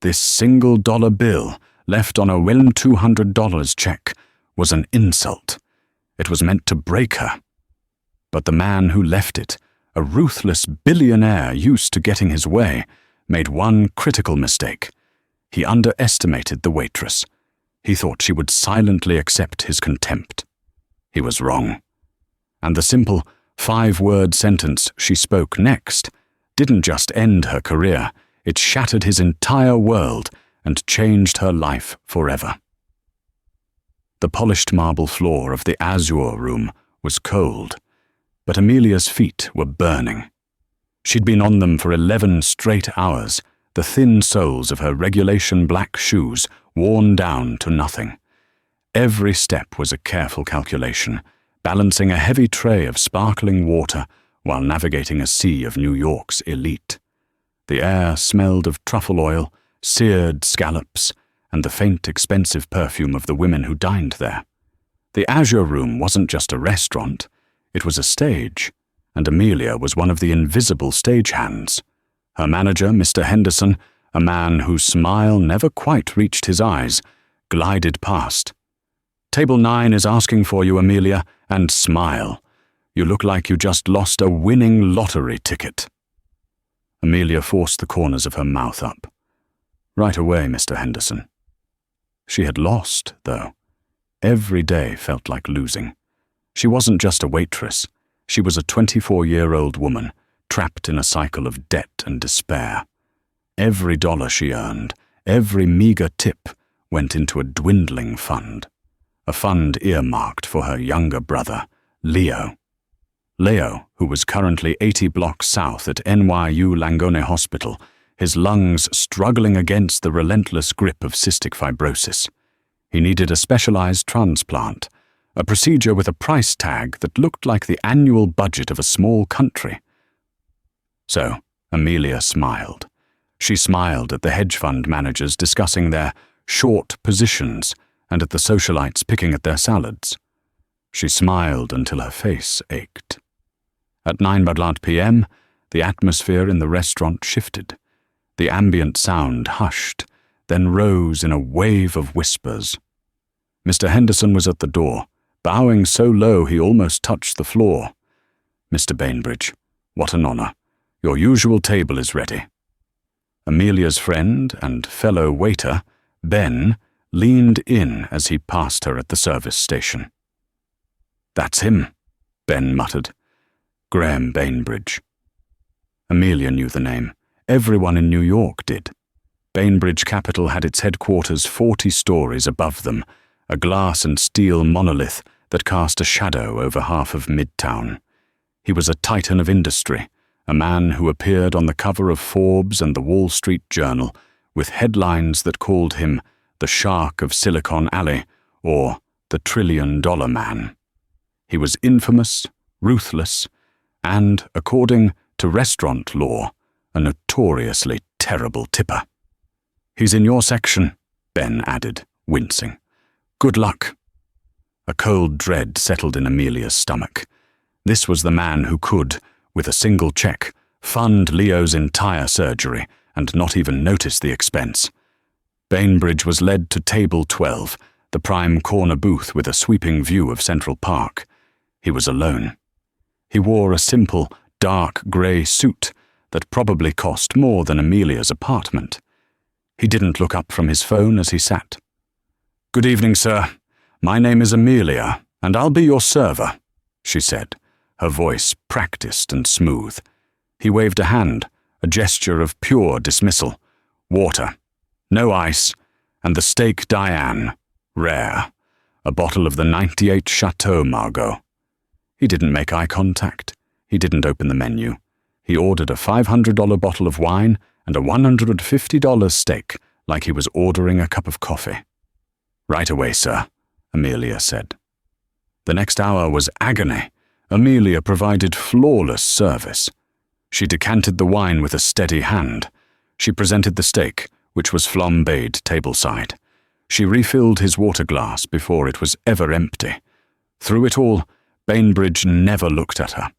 This $1 bill, left on a $200 check, was an insult. It was meant to break her. But the man who left it, a ruthless billionaire used to getting his way, made one critical mistake. He underestimated the waitress. He thought she would silently accept his contempt. He was wrong. And the simple, 5-word sentence she spoke next didn't just end her career, it shattered his entire world and changed her life forever. The polished marble floor of the Azure room was cold, but Amelia's feet were burning. She'd been on them for 11 straight hours, the thin soles of her regulation black shoes worn down to nothing. Every step was a careful calculation, balancing a heavy tray of sparkling water while navigating a sea of New York's elite. The air smelled of truffle oil, seared scallops, and the faint, expensive perfume of the women who dined there. The Azure Room wasn't just a restaurant, it was a stage, and Amelia was one of the invisible stagehands. Her manager, Mr. Henderson, a man whose smile never quite reached his eyes, glided past. "Table 9 is asking for you, Amelia, and smile. You look like you just lost a winning lottery ticket." Amelia forced the corners of her mouth up. "Right away, Mr. Henderson." She had lost, though. Every day felt like losing. She wasn't just a waitress. She was a 24-year-old woman, trapped in a cycle of debt and despair. Every dollar she earned, every meager tip, went into a dwindling fund. A fund earmarked for her younger brother, Leo. Leo, who was currently 80 blocks south at NYU Langone Hospital, his lungs struggling against the relentless grip of cystic fibrosis. He needed a specialized transplant, a procedure with a price tag that looked like the annual budget of a small country. So, Amelia smiled. She smiled at the hedge fund managers discussing their short positions and at the socialites picking at their salads. She smiled until her face ached. At 9 p.m., the atmosphere in the restaurant shifted. The ambient sound hushed, then rose in a wave of whispers. Mr. Henderson was at the door, bowing so low he almost touched the floor. "Mr. Bainbridge, what an honor. Your usual table is ready." Amelia's friend and fellow waiter, Ben, leaned in as he passed her at the service station. "That's him," Ben muttered. "Graham Bainbridge." Amelia knew the name. Everyone in New York did. Bainbridge Capital had its headquarters 40 stories above them, a glass and steel monolith that cast a shadow over half of Midtown. He was a titan of industry, a man who appeared on the cover of Forbes and the Wall Street Journal with headlines that called him the Shark of Silicon Alley or the $1 Trillion Man. He was infamous, ruthless, and, according to restaurant law, a notoriously terrible tipper. "He's in your section," Ben added, wincing. "Good luck." A cold dread settled in Amelia's stomach. This was the man who could, with a single check, fund Leo's entire surgery and not even notice the expense. Bainbridge was led to table 12, the prime corner booth with a sweeping view of Central Park. He was alone. He wore a simple, dark grey suit that probably cost more than Amelia's apartment. He didn't look up from his phone as he sat. "Good evening, sir. My name is Amelia, and I'll be your server," she said, her voice practiced and smooth. He waved a hand, a gesture of pure dismissal. "Water. No ice, and the steak Diane, rare. A bottle of the 98 Chateau Margaux." He didn't make eye contact. He didn't open the menu. He ordered a $500 bottle of wine and a $150 steak like he was ordering a cup of coffee. "Right away, sir," Amelia said. The next hour was agony. Amelia provided flawless service. She decanted the wine with a steady hand. She presented the steak, which was flambéed tableside. She refilled his water glass before it was ever empty. Through it all, Bainbridge never looked at her.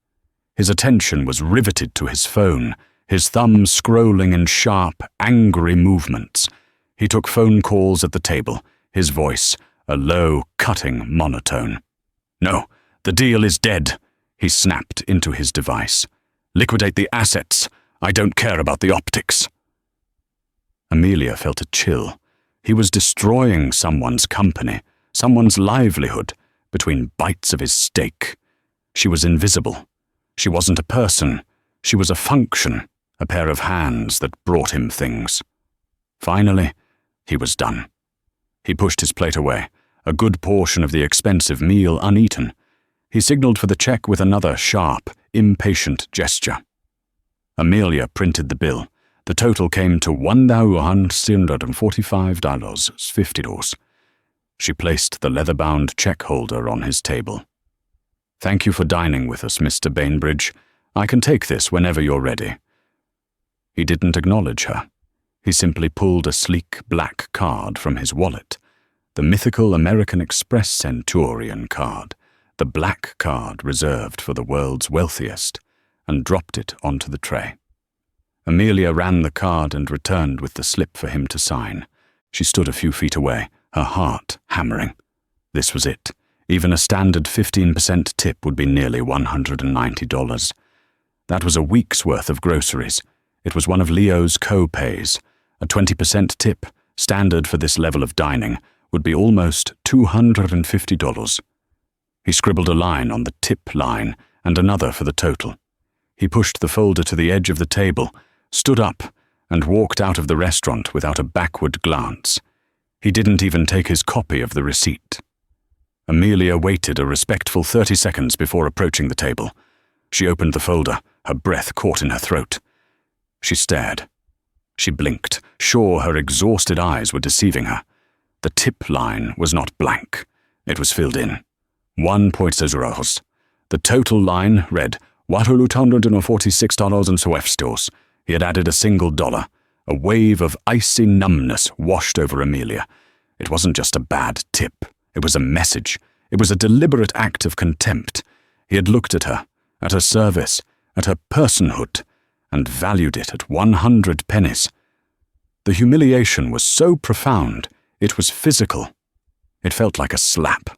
His attention was riveted to his phone, his thumb scrolling in sharp, angry movements. He took phone calls at the table, his voice a low, cutting monotone. "No, the deal is dead," he snapped into his device. "Liquidate the assets. I don't care about the optics." Amelia felt a chill. He was destroying someone's company, someone's livelihood, between bites of his steak. She was invisible. She wasn't a person. She was a function, a pair of hands that brought him things. Finally, he was done. He pushed his plate away, a good portion of the expensive meal uneaten. He signaled for the check with another sharp, impatient gesture. Amelia printed the bill. The total came to $1,145.50. She placed the leather-bound check holder on his table. "Thank you for dining with us, Mr. Bainbridge. I can take this whenever you're ready." He didn't acknowledge her. He simply pulled a sleek black card from his wallet, the mythical American Express Centurion card, the black card reserved for the world's wealthiest, and dropped it onto the tray. Amelia ran the card and returned with the slip for him to sign. She stood a few feet away, her heart hammering. This was it. Even a standard 15% tip would be nearly $190. That was a week's worth of groceries. It was one of Leo's co-pays. A 20% tip, standard for this level of dining, would be almost $250. He scribbled a line on the tip line and another for the total. He pushed the folder to the edge of the table, stood up, and walked out of the restaurant without a backward glance. He didn't even take his copy of the receipt. Amelia waited a respectful 30 seconds before approaching the table. She opened the folder, her breath caught in her throat. She stared. She blinked, sure her exhausted eyes were deceiving her. The tip line was not blank. It was filled in. 1 euros. The total line read $146.12. He had added a single dollar. A wave of icy numbness washed over Amelia. It wasn't just a bad tip. It was a message. It was a deliberate act of contempt. He had looked at her service, at her personhood, and valued it at 100 pennies. The humiliation was so profound, it was physical. It felt like a slap.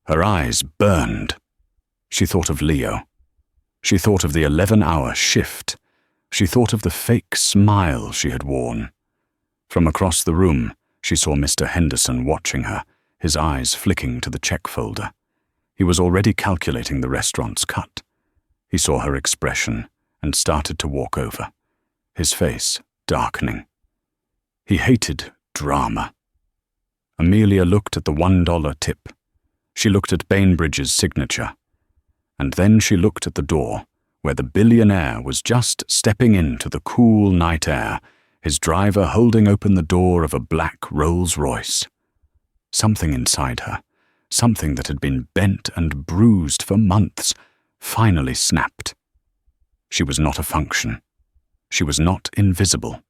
Her eyes burned. She thought of Leo. She thought of the 11-hour shift. She thought of the fake smile she had worn. From across the room, she saw Mr. Henderson watching her, his eyes flicking to the check folder. He was already calculating the restaurant's cut. He saw her expression and started to walk over, his face darkening. He hated drama. Amelia looked at the $1 tip. She looked at Bainbridge's signature. And then she looked at the door, where the billionaire was just stepping into the cool night air, his driver holding open the door of a black Rolls-Royce. Something inside her, something that had been bent and bruised for months, finally snapped. She was not a function. She was not invisible.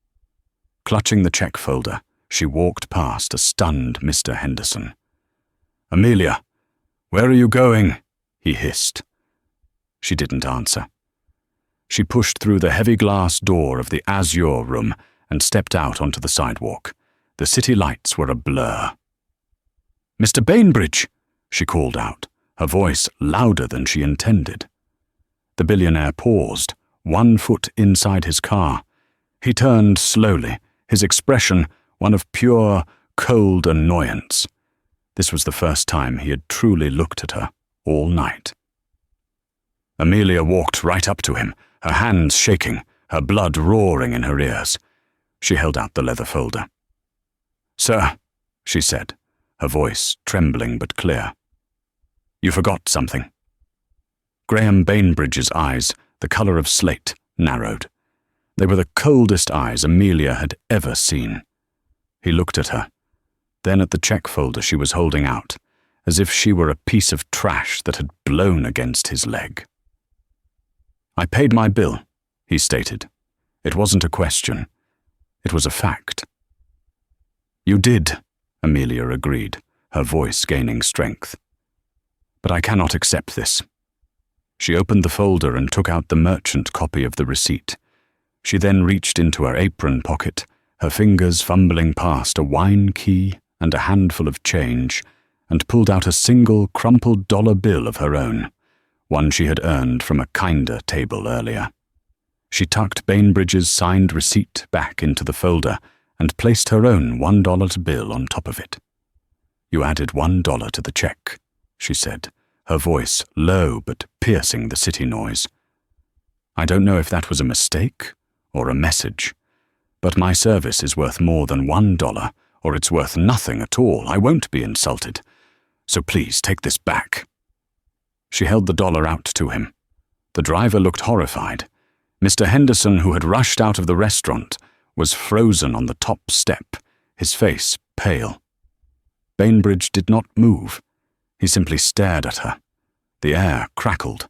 Clutching the check folder, she walked past a stunned Mr. Henderson. "Amelia, where are you going?" he hissed. She didn't answer. She pushed through the heavy glass door of the azure room and stepped out onto the sidewalk. The city lights were a blur. "Mr. Bainbridge!" she called out, her voice louder than she intended. The billionaire paused, 1 foot inside his car. He turned slowly, his expression one of pure, cold annoyance. This was the first time he had truly looked at her all night. Amelia walked right up to him, her hands shaking, her blood roaring in her ears. She held out the leather folder. "Sir," she said, her voice trembling but clear. "You forgot something." Graham Bainbridge's eyes, the color of slate, narrowed. They were the coldest eyes Amelia had ever seen. He looked at her, then at the check folder she was holding out, as if she were a piece of trash that had blown against his leg. "I paid my bill," he stated. It wasn't a question. It was a fact. "You did," Amelia agreed, her voice gaining strength. "But I cannot accept this." She opened the folder and took out the merchant copy of the receipt. She then reached into her apron pocket, her fingers fumbling past a wine key and a handful of change, and pulled out a single crumpled dollar bill of her own, one she had earned from a kinder table earlier. She tucked Bainbridge's signed receipt back into the folder and placed her own $1 bill on top of it. "You added $1 to the check," she said, her voice low but piercing the city noise. "I don't know if that was a mistake or a message, but my service is worth more than $1, or it's worth nothing at all. I won't be insulted. So please take this back." She held the dollar out to him. The driver looked horrified. Mr. Henderson, who had rushed out of the restaurant, was frozen on the top step, his face pale. Bainbridge did not move. He simply stared at her. The air crackled.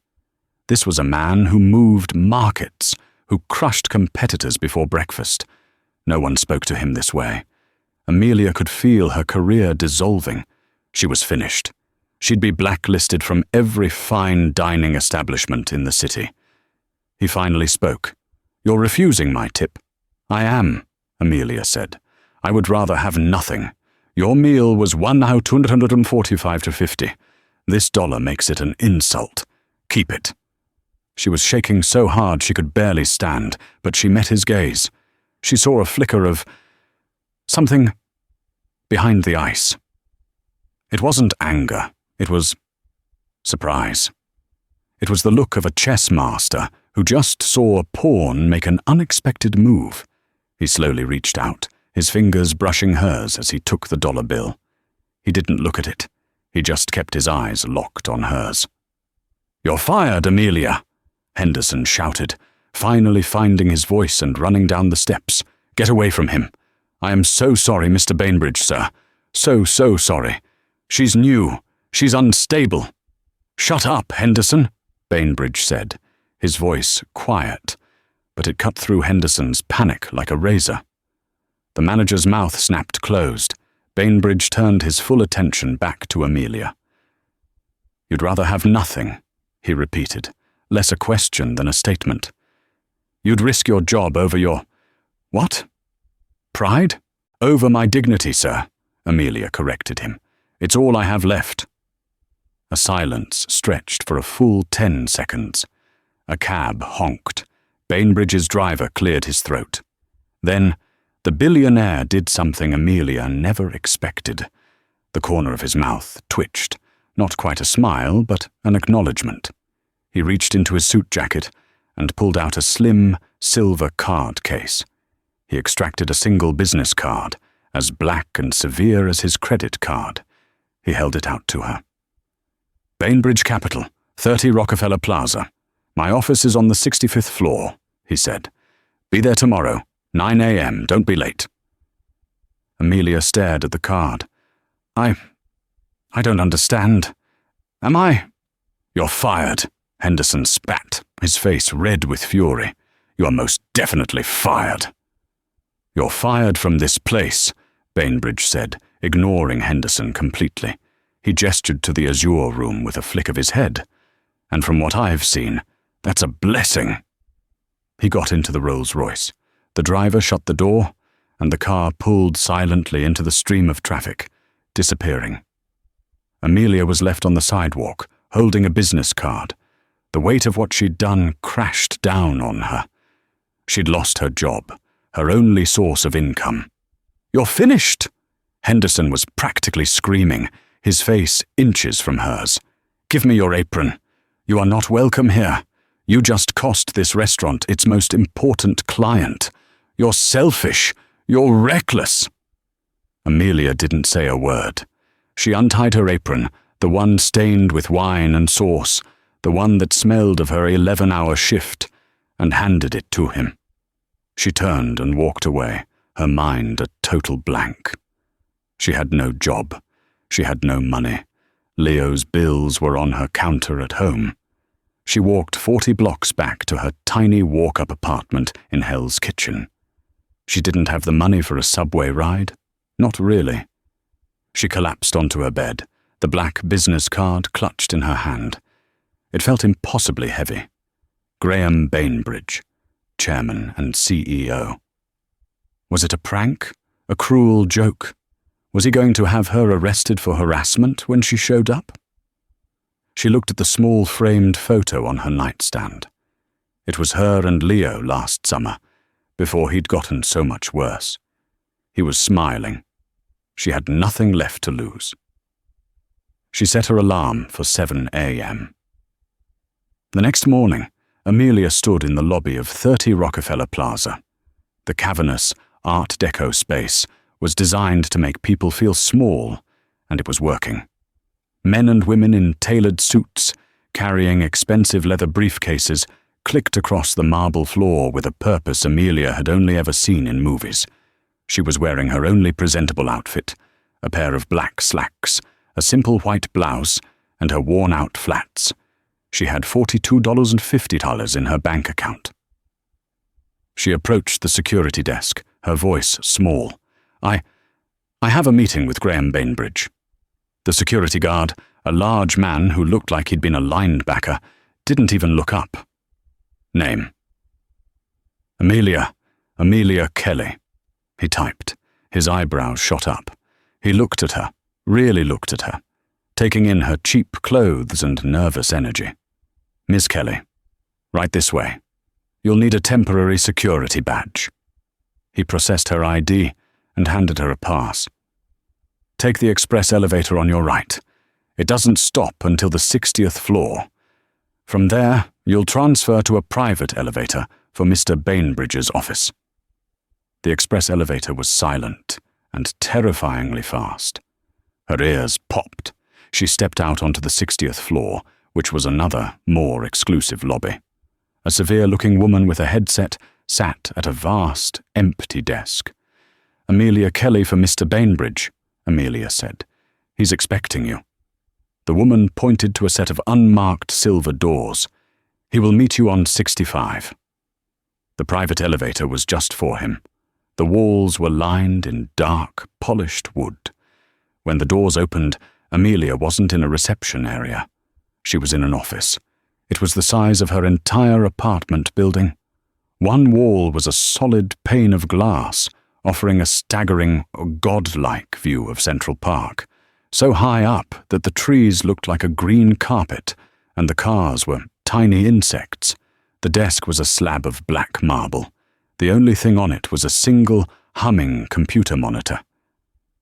This was a man who moved markets, who crushed competitors before breakfast. No one spoke to him this way. Amelia could feel her career dissolving. She was finished. She'd be blacklisted from every fine dining establishment in the city. He finally spoke. "You're refusing my tip." "I am," Amelia said. "I would rather have nothing. Your meal was $245 to 50. This dollar makes it an insult. Keep it." She was shaking so hard she could barely stand, but she met his gaze. She saw a flicker of something behind the ice. It wasn't anger. It was surprise. It was the look of a chess master who just saw a pawn make an unexpected move. He slowly reached out, his fingers brushing hers as he took the dollar bill. He didn't look at it. He just kept his eyes locked on hers. "You're fired, Amelia," Henderson shouted, finally finding his voice and running down the steps. "Get away from him. I am so sorry, Mr. Bainbridge, sir. So sorry. She's new. She's unstable." "Shut up, Henderson," Bainbridge said, his voice quiet, but it cut through Henderson's panic like a razor. The manager's mouth snapped closed. Bainbridge turned his full attention back to Amelia. "You'd rather have nothing," he repeated, less a question than a statement. "You'd risk your job over your— what? Pride?" "Over my dignity, sir," Amelia corrected him. "It's all I have left." A silence stretched for a full 10 seconds. A cab honked. Bainbridge's driver cleared his throat. Then, the billionaire did something Amelia never expected. The corner of his mouth twitched, not quite a smile, but an acknowledgement. He reached into his suit jacket and pulled out a slim, silver card case. He extracted a single business card, as black and severe as his credit card. He held it out to her. "Bainbridge Capital, 30 Rockefeller Plaza. My office is on the 65th floor," he said. "Be there tomorrow, 9 a.m. Don't be late." Amelia stared at the card. I don't understand. Am I—" "You're fired," Henderson spat, his face red with fury. "You are most definitely fired." "You're fired from this place," Bainbridge said, ignoring Henderson completely. He gestured to the Azure room with a flick of his head. "And from what I've seen, that's a blessing." He got into the Rolls-Royce. The driver shut the door, and the car pulled silently into the stream of traffic, disappearing. Amelia was left on the sidewalk, holding a business card. The weight of what she'd done crashed down on her. She'd lost her job, her only source of income. "You're finished!" Henderson was practically screaming, his face inches from hers. "Give me your apron. You are not welcome here. You just cost this restaurant its most important client. You're selfish. You're reckless." Amelia didn't say a word. She untied her apron, the one stained with wine and sauce, the one that smelled of her 11-hour shift, and handed it to him. She turned and walked away, her mind a total blank. She had no job. She had no money. Leo's bills were on her counter at home. She walked 40 blocks back to her tiny walk-up apartment in Hell's Kitchen. She didn't have the money for a subway ride. Not really. She collapsed onto her bed, the black business card clutched in her hand. It felt impossibly heavy. Graham Bainbridge. chairman and CEO. Was it a prank? A cruel joke? Was he going to have her arrested for harassment when she showed up? She looked at the small framed photo on her nightstand. It was her and Leo last summer, before he'd gotten so much worse. He was smiling. She had nothing left to lose. She set her alarm for 7 a.m. The next morning, Amelia stood in the lobby of 30 Rockefeller Plaza. The cavernous Art Deco space was designed to make people feel small, and it was working. Men and women in tailored suits, carrying expensive leather briefcases, clicked across the marble floor with a purpose Amelia had only ever seen in movies. She was wearing her only presentable outfit, a pair of black slacks, a simple white blouse, and her worn-out flats. She had $42.50 in her bank account. She approached the security desk, her voice small. I have a meeting with Graham Bainbridge." The security guard, a large man who looked like he'd been a linebacker, didn't even look up. "Name?" Amelia Kelly," he typed. His eyebrows shot up. He looked at her, really looked at her, taking in her cheap clothes and nervous energy. "Miss Kelly, right this way. You'll need a temporary security badge." He processed her ID and handed her a pass. "Take the express elevator on your right. It doesn't stop until the 60th floor. From there, you'll transfer to a private elevator for Mr. Bainbridge's office." The express elevator was silent and terrifyingly fast. Her ears popped. She stepped out onto the 60th floor, which was another, more exclusive lobby. A severe-looking woman with a headset sat at a vast, empty desk. "Amelia Kelly for Mr. Bainbridge," Amelia said. "He's expecting you." The woman pointed to a set of unmarked silver doors. "He will meet you on 65. The private elevator was just for him. The walls were lined in dark, polished wood. When the doors opened, Amelia wasn't in a reception area. She was in an office. It was the size of her entire apartment building. One wall was a solid pane of glass, offering a staggering, godlike view of Central Park, so high up that the trees looked like a green carpet, and the cars were tiny insects. The desk was a slab of black marble. The only thing on it was a single, humming computer monitor.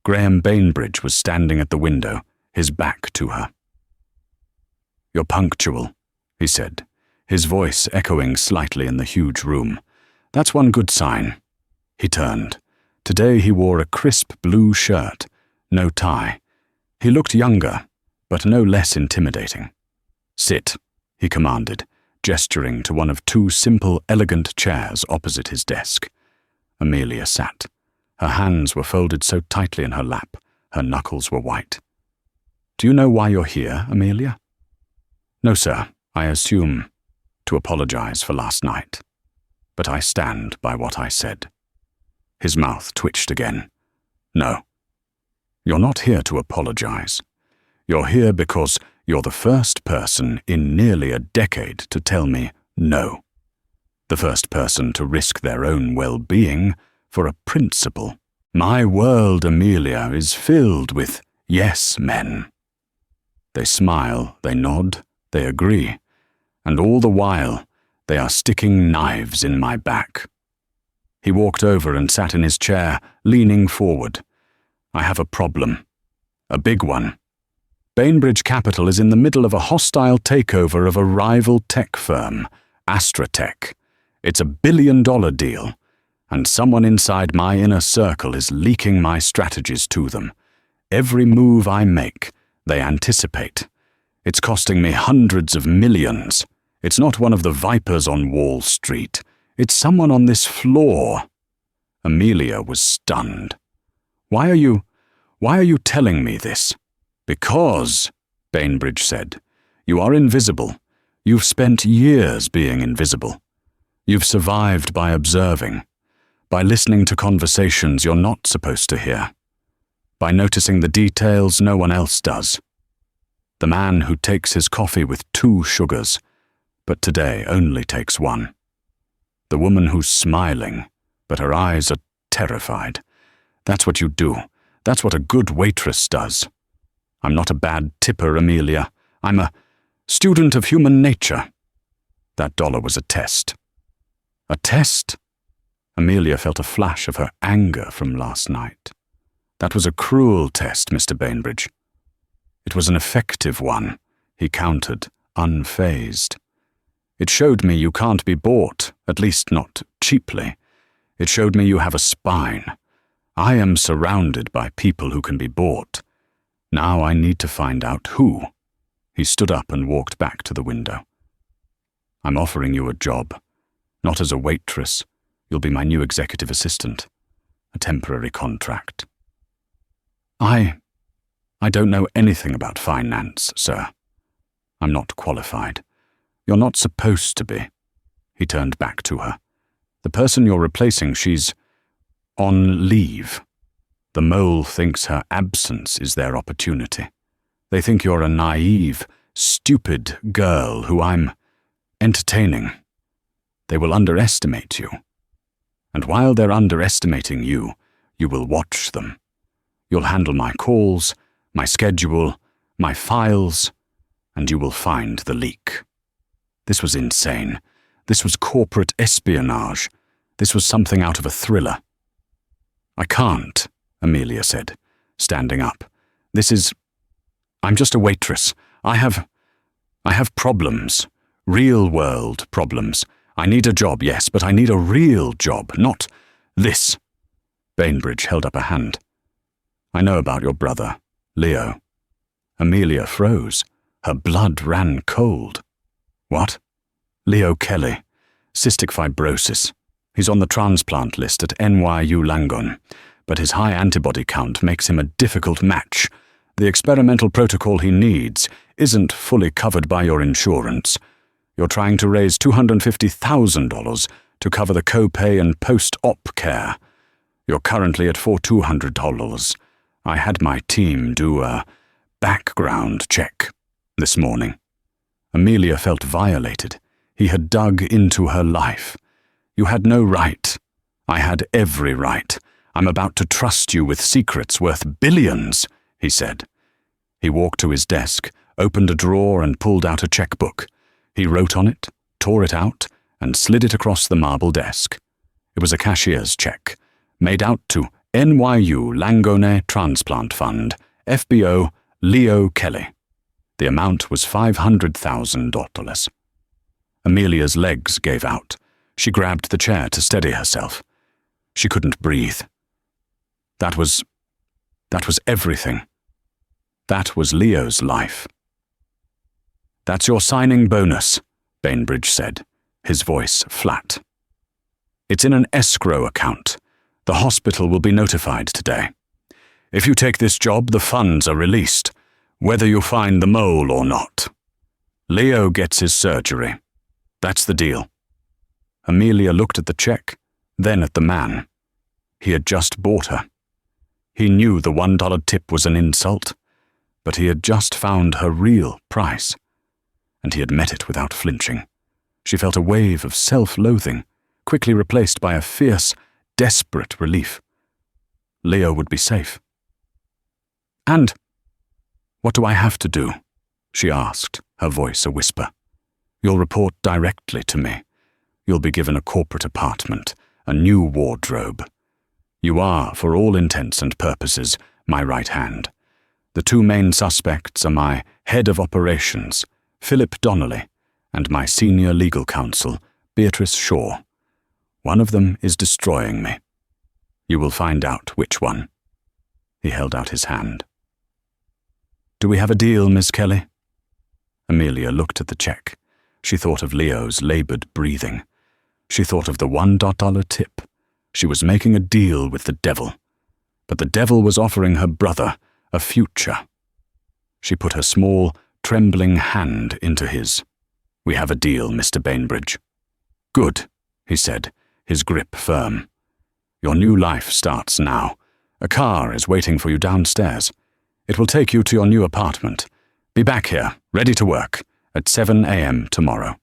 Graham Bainbridge was standing at the window, his back to her. "You're punctual," he said, his voice echoing slightly in the huge room. "That's one good sign." He turned. Today he wore a crisp blue shirt, no tie. He looked younger, but no less intimidating. "Sit," he commanded, gesturing to one of two simple, elegant chairs opposite his desk. Amelia sat. Her hands were folded so tightly in her lap, her knuckles were white. "Do you know why you're here, Amelia?" "No, sir. I assume to apologize for last night. But I stand by what I said." His mouth twitched again. "No. You're not here to apologize. You're here because you're the first person in nearly a decade to tell me no. The first person to risk their own well-being for a principle. My world, Amelia, is filled with yes men." They smile, they nod, they agree, and all the while they are sticking knives in my back. He walked over and sat in his chair, leaning forward. "I have a problem. A big one. Bainbridge Capital is in the middle of a hostile takeover of a rival tech firm, AstraTech. It's a billion-dollar deal, and someone inside my inner circle is leaking my strategies to them. Every move I make, they anticipate. It's costing me hundreds of millions. It's not one of the vipers on Wall Street. It's someone on this floor." Amelia was stunned. Why are you telling me this?" "Because," Bainbridge said, "you are invisible. You've spent years being invisible. You've survived by observing, by listening to conversations you're not supposed to hear, by noticing the details no one else does. The man who takes his coffee with 2 sugars, but today only takes 1. The woman who's smiling, but her eyes are terrified. That's what you do. That's what a good waitress does. I'm not a bad tipper, Amelia. I'm a student of human nature. That dollar was a test. A test? Amelia felt a flash of her anger from last night. That was a cruel test, Mr. Bainbridge. It was an effective one, he countered, unfazed. It showed me you can't be bought, at least not cheaply. It showed me you have a spine. I am surrounded by people who can be bought. Now I need to find out who. He stood up and walked back to the window. I'm offering you a job. Not as a waitress. You'll be my new executive assistant. A temporary contract. I don't know anything about finance, sir. I'm not qualified. You're not supposed to be. He turned back to her. The person you're replacing, she's on leave. The mole thinks her absence is their opportunity. They think you're a naive, stupid girl who I'm entertaining. They will underestimate you. And while they're underestimating you, you will watch them. You'll handle my calls, my schedule, my files, and you will find the leak. This was insane. This was corporate espionage. This was something out of a thriller. I can't, Amelia said, standing up. I'm just a waitress. I have problems. Real-world problems. I need a job, yes, but I need a real job, not this. Bainbridge held up a hand. I know about your brother, Leo. Amelia froze. Her blood ran cold. What? Leo Kelly. Cystic fibrosis. He's on the transplant list at NYU Langone, but his high antibody count makes him a difficult match. The experimental protocol he needs isn't fully covered by your insurance. You're trying to raise $250,000 to cover the copay and post-op care. You're currently at $4,200. I had my team do a background check this morning. Amelia felt violated. He had dug into her life. You had no right. I had every right. I'm about to trust you with secrets worth billions, he said. He walked to his desk, opened a drawer and pulled out a checkbook. He wrote on it, tore it out, and slid it across the marble desk. It was a cashier's check, made out to NYU Langone Transplant Fund, FBO Leo Kelly. The amount was $500,000. Amelia's legs gave out. She grabbed the chair to steady herself. She couldn't breathe. That was everything. That was Leo's life. That's your signing bonus, Bainbridge said, his voice flat. It's in an escrow account. The hospital will be notified today. If you take this job, the funds are released, whether you find the mole or not. Leo gets his surgery. That's the deal. Amelia looked at the check, then at the man. He had just bought her. He knew the $1 tip was an insult, but he had just found her real price, and he had met it without flinching. She felt a wave of self-loathing, quickly replaced by a fierce, desperate relief. Leo would be safe. And what do I have to do? She asked, her voice a whisper. You'll report directly to me. You'll be given a corporate apartment, a new wardrobe. You are, for all intents and purposes, my right hand. The two main suspects are my head of operations, Philip Donnelly, and my senior legal counsel, Beatrice Shaw. One of them is destroying me. You will find out which one. He held out his hand. Do we have a deal, Miss Kelly? Amelia looked at the check. She thought of Leo's labored breathing. She thought of the $1 tip. She was making a deal with the devil. But the devil was offering her brother a future. She put her small, trembling hand into his. We have a deal, Mr. Bainbridge. Good, he said, his grip firm. Your new life starts now. A car is waiting for you downstairs. It will take you to your new apartment. Be back here, ready to work, at 7 a.m. tomorrow.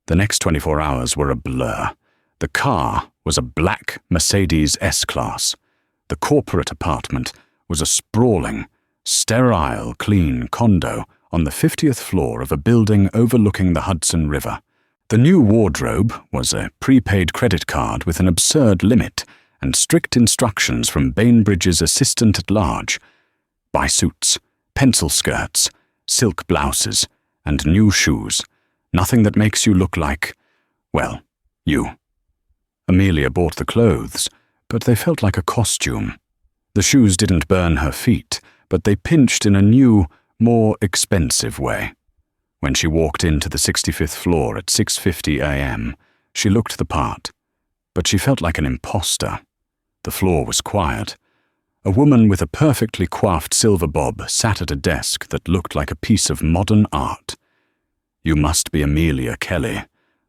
The next 24 hours were a blur. The car was a black Mercedes S-Class. The corporate apartment was a sprawling, sterile, clean condo on the 50th floor of a building overlooking the Hudson River. The new wardrobe was a prepaid credit card with an absurd limit and strict instructions from Bainbridge's assistant-at-large. Buy suits, pencil skirts, silk blouses, and new shoes. Nothing that makes you look like, well, you. Amelia bought the clothes, but they felt like a costume. The shoes didn't burn her feet, but they pinched in a new, more expensive way. When she walked into the 65th floor at 6:50 a.m., she looked the part, but she felt like an imposter. The floor was quiet. A woman with a perfectly coiffed silver bob sat at a desk that looked like a piece of modern art. "You must be Amelia Kelly,"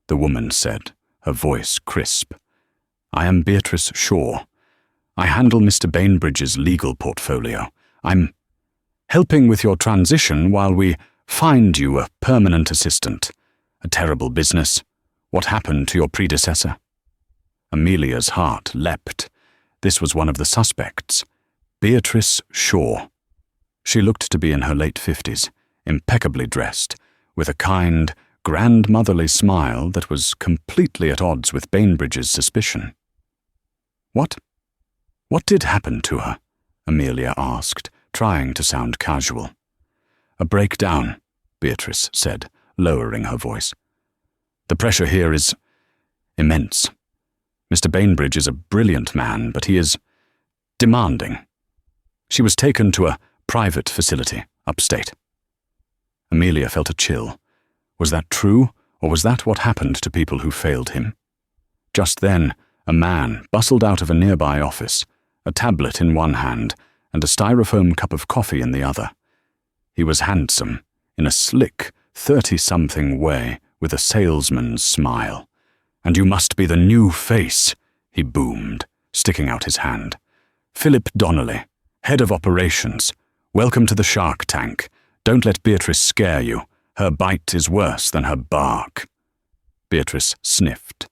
the woman said, her voice crisp. "I am Beatrice Shaw. I handle Mr. Bainbridge's legal portfolio. I'm helping with your transition while we find you a permanent assistant. A terrible business. What happened to your predecessor?" Amelia's heart leapt. This was one of the suspects. Beatrice Shaw. She looked to be in her late 50s, impeccably dressed, with a kind, grandmotherly smile that was completely at odds with Bainbridge's suspicion. What did happen to her?" Amelia asked, trying to sound casual. "A breakdown," Beatrice said, lowering her voice. "The pressure here is immense. Mr. Bainbridge is a brilliant man, but he is demanding. She was taken to a private facility upstate." Amelia felt a chill. Was that true, or was that what happened to people who failed him? Just then, a man bustled out of a nearby office, a tablet in one hand and a styrofoam cup of coffee in the other. He was handsome, in a slick, 30-something way, with a salesman's smile. "And you must be the new face," he boomed, sticking out his hand. "Philip Donnelly, head of operations. Welcome to the Shark Tank. Don't let Beatrice scare you. Her bite is worse than her bark." Beatrice sniffed.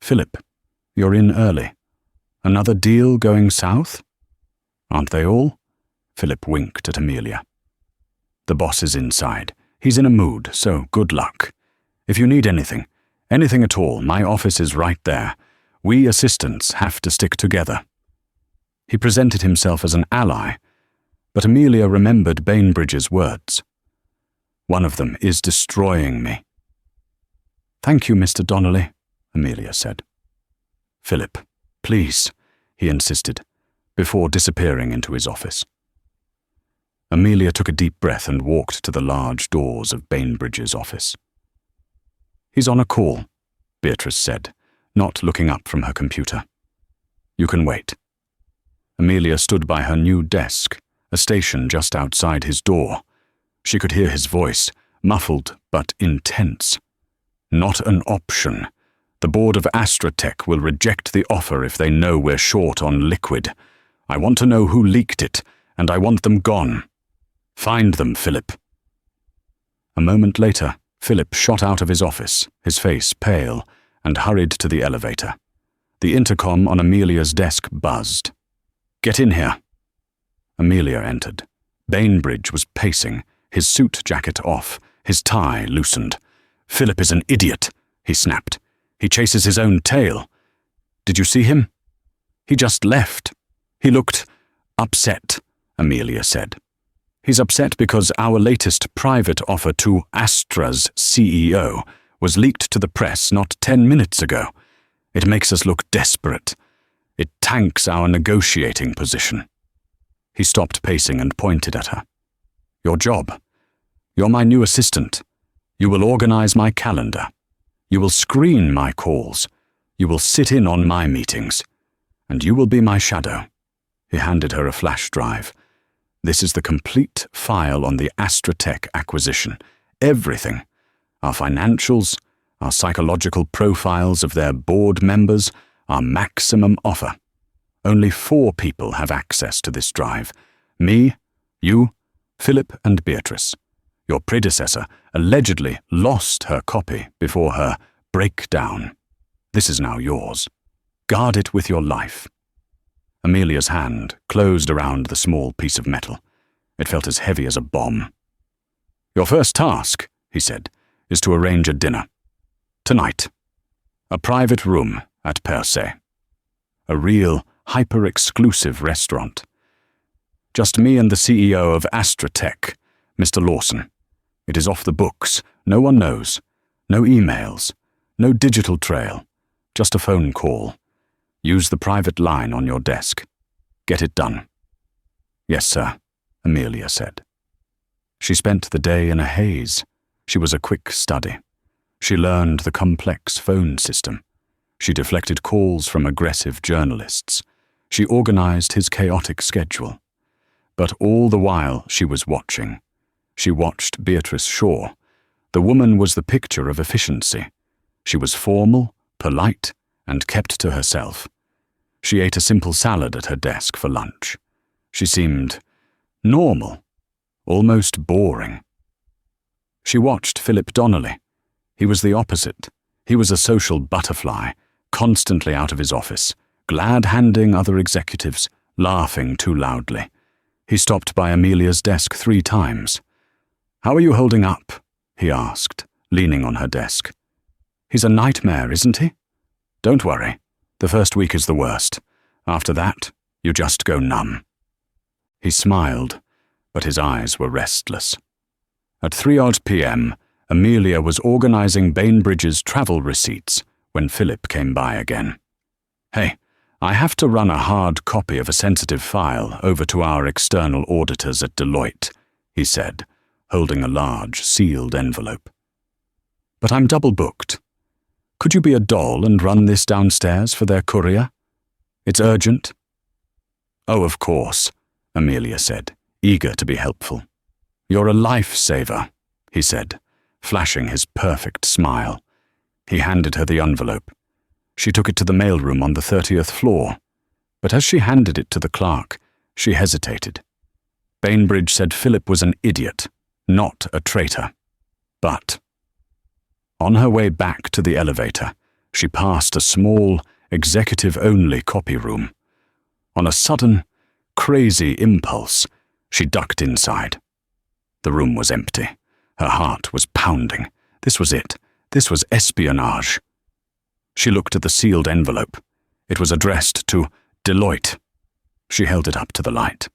"Philip, you're in early. Another deal going south?" "Aren't they all?" Philip winked at Amelia. "The boss is inside. He's in a mood, so good luck. If you need anything at all, my office is right there. We assistants have to stick together." He presented himself as an ally, but Amelia remembered Bainbridge's words. "One of them is destroying me." "Thank you, Mr. Donnelly," Amelia said. "Philip, please," he insisted, before disappearing into his office. Amelia took a deep breath and walked to the large doors of Bainbridge's office. "He's on a call," Beatrice said, not looking up from her computer. "You can wait." Amelia stood by her new desk, a station just outside his door. She could hear his voice, muffled but intense. "Not an option. The board of Astratech will reject the offer if they know we're short on liquid. I want to know who leaked it, and I want them gone. Find them, Philip." A moment later, Philip shot out of his office, his face pale, and hurried to the elevator. The intercom on Amelia's desk buzzed. "Get in here." Amelia entered. Bainbridge was pacing, his suit jacket off, his tie loosened. "Philip is an idiot," he snapped. "He chases his own tail. Did you see him?" "He just left. He looked upset," Amelia said. "He's upset because our latest private offer to Astra's CEO was leaked to the press not 10 minutes ago. It makes us look desperate. It tanks our negotiating position." He stopped pacing and pointed at her. "Your job. You're my new assistant. You will organize my calendar. You will screen my calls. You will sit in on my meetings. And you will be my shadow." He handed her a flash drive. "This is the complete file on the Astratech acquisition. Everything. Our financials, our psychological profiles of their board members, our maximum offer. Only 4 people have access to this drive. Me, you, Philip, and Beatrice. Your predecessor allegedly lost her copy before her breakdown. This is now yours. Guard it with your life." Amelia's hand closed around the small piece of metal. It felt as heavy as a bomb. "Your first task," he said, "is to arrange a dinner. Tonight. A private room at Per Se. A real, hyper-exclusive restaurant. Just me and the CEO of Astra Tech, Mr. Lawson. It is off the books. No one knows. No emails. No digital trail. Just a phone call. Use the private line on your desk. Get it done." "Yes, sir," Amelia said. She spent the day in a haze. She was a quick study. She learned the complex phone system. She deflected calls from aggressive journalists. She organized his chaotic schedule. But all the while she was watching. She watched Beatrice Shaw. The woman was the picture of efficiency. She was formal, polite, and kept to herself. She ate a simple salad at her desk for lunch. She seemed normal, almost boring. She watched Philip Donnelly. He was the opposite. He was a social butterfly, constantly out of his office, glad-handing other executives, laughing too loudly. He stopped by Amelia's desk 3 times. "How are you holding up?" he asked, leaning on her desk. "He's a nightmare, isn't he? Don't worry. The first week is the worst. After that, you just go numb." He smiled, but his eyes were restless. At 3:00 p.m., Amelia was organizing Bainbridge's travel receipts when Philip came by again. "Hey, I have to run a hard copy of a sensitive file over to our external auditors at Deloitte," he said, holding a large, sealed envelope. "But I'm double-booked. Could you be a doll and run this downstairs for their courier? It's urgent." "Oh, of course," Amelia said, eager to be helpful. "You're a lifesaver," he said, flashing his perfect smile. He handed her the envelope. She took it to the mailroom on the 30th floor, but as she handed it to the clerk, she hesitated. Bainbridge said Philip was an idiot, not a traitor. But on her way back to the elevator, she passed a small, executive-only copy room. On a sudden, crazy impulse, she ducked inside. The room was empty. Her heart was pounding. This was it. This was espionage. She looked at the sealed envelope. It was addressed to Deloitte. She held it up to the light.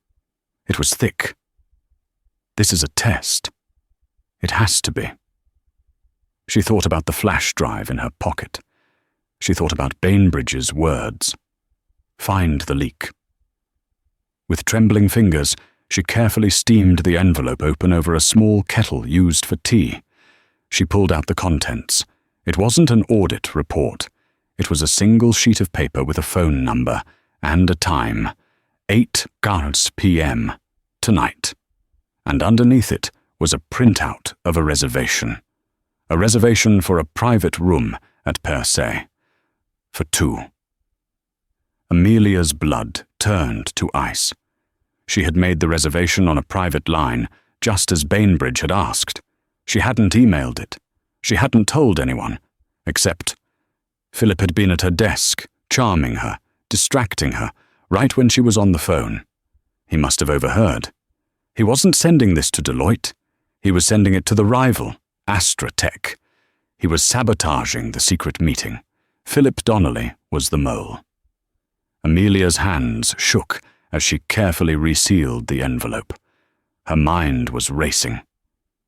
It was thick. This is a test. It has to be. She thought about the flash drive in her pocket. She thought about Bainbridge's words. Find the leak. With trembling fingers, she carefully steamed the envelope open over a small kettle used for tea. She pulled out the contents. It wasn't an audit report. It was a single sheet of paper with a phone number and a time, 8:00 p.m. tonight. And underneath it was a printout of a reservation. A reservation for a private room at Per Se. For 2. Amelia's blood turned to ice. She had made the reservation on a private line, just as Bainbridge had asked. She hadn't emailed it. She hadn't told anyone, except Philip had been at her desk, charming her, distracting her, right when she was on the phone. He must have overheard. He wasn't sending this to Deloitte. He was sending it to the rival, Astra Tech. He was sabotaging the secret meeting. Philip Donnelly was the mole. Amelia's hands shook as she carefully resealed the envelope. Her mind was racing.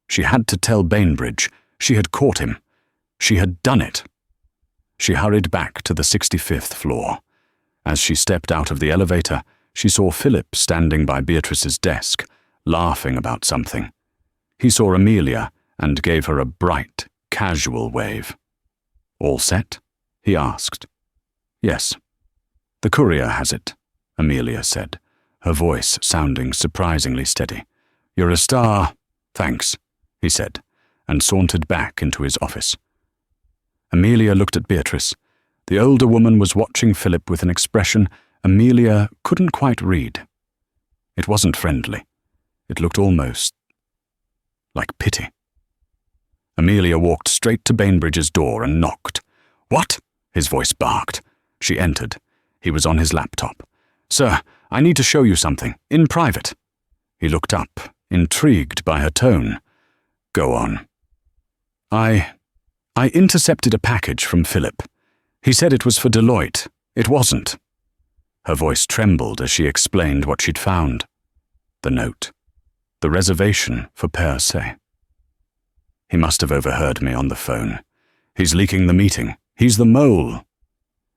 She had to tell Bainbridge. She had caught him. She had done it. She hurried back to the 65th floor. As she stepped out of the elevator, she saw Philip standing by Beatrice's desk, laughing about something. He saw Amelia and gave her a bright, casual wave. "All set?" he asked. "Yes. The courier has it," Amelia said, her voice sounding surprisingly steady. "You're a star." "Thanks," he said, and sauntered back into his office. Amelia looked at Beatrice. The older woman was watching Philip with an expression Amelia couldn't quite read. It wasn't friendly. It looked almost like pity. Amelia walked straight to Bainbridge's door and knocked. "What?" his voice barked. She entered. He was on his laptop. "Sir, I need to show you something, in private." He looked up, intrigued by her tone. "Go on." I intercepted a package from Philip. He said it was for Deloitte. It wasn't." Her voice trembled as she explained what she'd found. The note. The reservation for Per Se. He must have overheard me on the phone. He's leaking the meeting. He's the mole.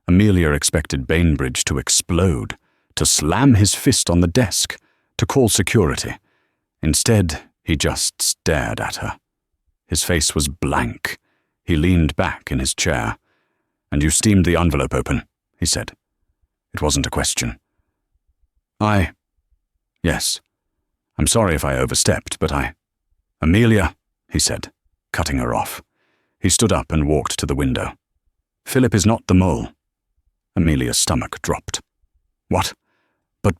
Amelia expected Bainbridge to explode, to slam his fist on the desk, to call security. Instead, he just stared at her. His face was blank. He leaned back in his chair. "And you steamed the envelope open," he said. It wasn't a question. Yes. I'm sorry if I overstepped, but Amelia," he said, cutting her off. He stood up and walked to the window. "Philip is not the mole." Amelia's stomach dropped. "What? But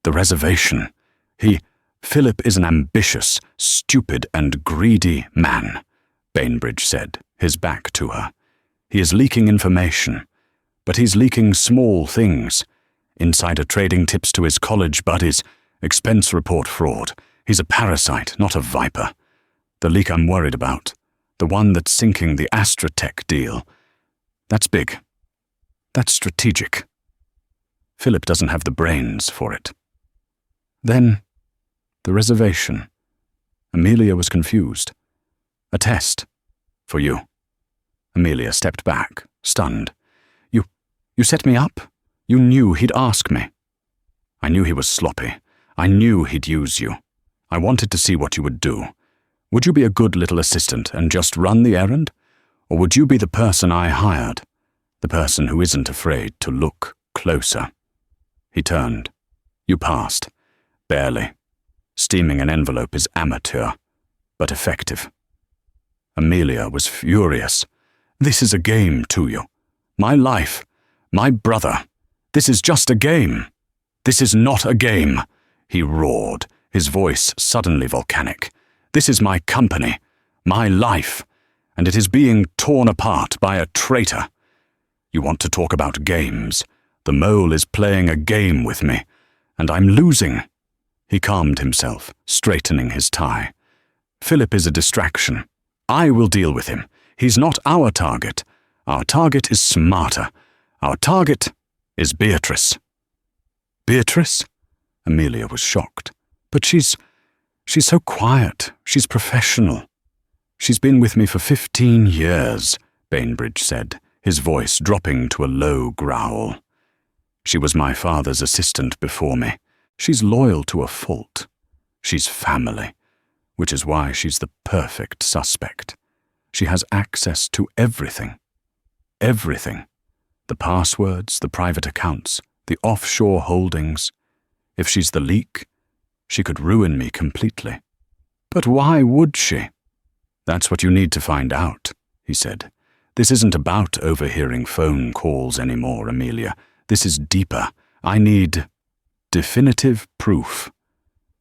the reservation. Philip is an ambitious, stupid, and greedy man," Bainbridge said, his back to her. "He is leaking information, but he's leaking small things. Insider trading tips to his college buddies, expense report fraud. He's a parasite, not a viper. The leak I'm worried about, the one that's sinking the AstraTech deal, that's big. That's strategic. Philip doesn't have the brains for it." Then, the reservation. Amelia was confused. "A test. For you." Amelia stepped back, stunned. You set me up? You knew he'd ask me." "I knew he was sloppy. I knew he'd use you. I wanted to see what you would do. Would you be a good little assistant and just run the errand? Or would you be the person I hired? The person who isn't afraid to look closer?" He turned. "You passed. Barely. Steaming an envelope is amateur, but effective." Amelia was furious. "This is a game to you. My life. My brother. This is just a game. This is not a game," he roared, his voice suddenly volcanic. "This is my company, my life, and it is being torn apart by a traitor. You want to talk about games? The mole is playing a game with me, and I'm losing." He calmed himself, straightening his tie. "Philip is a distraction. I will deal with him. He's not our target. Our target is smarter. Our target is Beatrice." "Beatrice?" Amelia was shocked. "But she's so quiet. She's professional." "She's been with me for 15 years, Bainbridge said, his voice dropping to a low growl. "She was my father's assistant before me. She's loyal to a fault. She's family, which is why she's the perfect suspect. She has access to everything. Everything. The passwords, the private accounts, the offshore holdings. If she's the leak, she could ruin me completely." "But why would she?" "That's what you need to find out," he said. "This isn't about overhearing phone calls anymore, Amelia. This is deeper. I need definitive proof.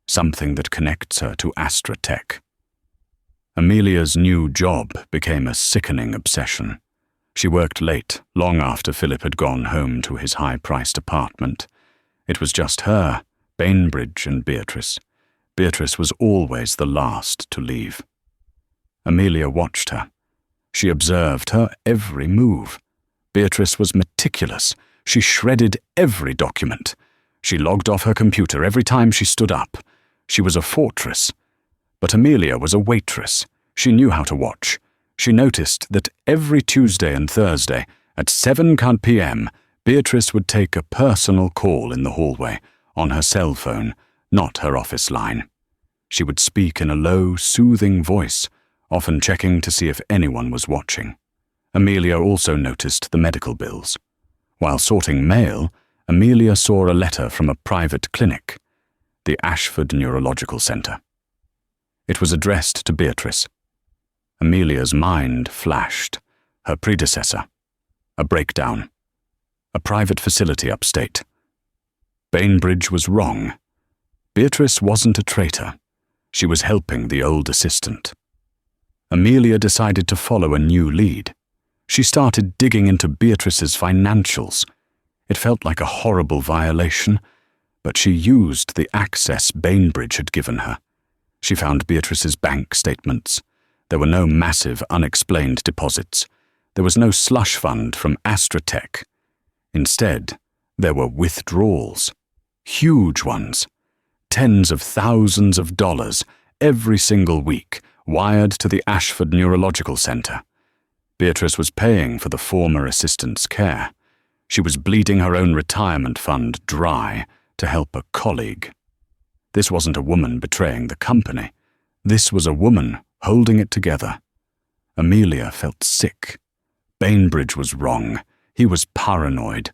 Something that connects her to AstraTech." Amelia's new job became a sickening obsession. She worked late, long after Philip had gone home to his high-priced apartment. It was just her, Bainbridge, and Beatrice. Beatrice was always the last to leave. Amelia watched her. She observed her every move. Beatrice was meticulous. She shredded every document. She logged off her computer every time she stood up. She was a fortress. But Amelia was a waitress. She knew how to watch. She noticed that every Tuesday and Thursday at 7 p.m., Beatrice would take a personal call in the hallway, on her cell phone, not her office line. She would speak in a low, soothing voice, often checking to see if anyone was watching. Amelia also noticed the medical bills. While sorting mail, Amelia saw a letter from a private clinic, the Ashford Neurological Centre. It was addressed to Beatrice. Amelia's mind flashed. Her predecessor. A breakdown. A private facility upstate. Bainbridge was wrong. Beatrice wasn't a traitor. She was helping the old assistant. Amelia decided to follow a new lead. She started digging into Beatrice's financials. It felt like a horrible violation, but she used the access Bainbridge had given her. She found Beatrice's bank statements. There were no massive, unexplained deposits. There was no slush fund from Astratech. Instead, there were withdrawals. Huge ones. Tens of thousands of dollars every single week, wired to the Ashford Neurological Centre. Beatrice was paying for the former assistant's care. She was bleeding her own retirement fund dry to help a colleague. This wasn't a woman betraying the company. This was a woman holding it together. Amelia felt sick. Bainbridge was wrong. He was paranoid.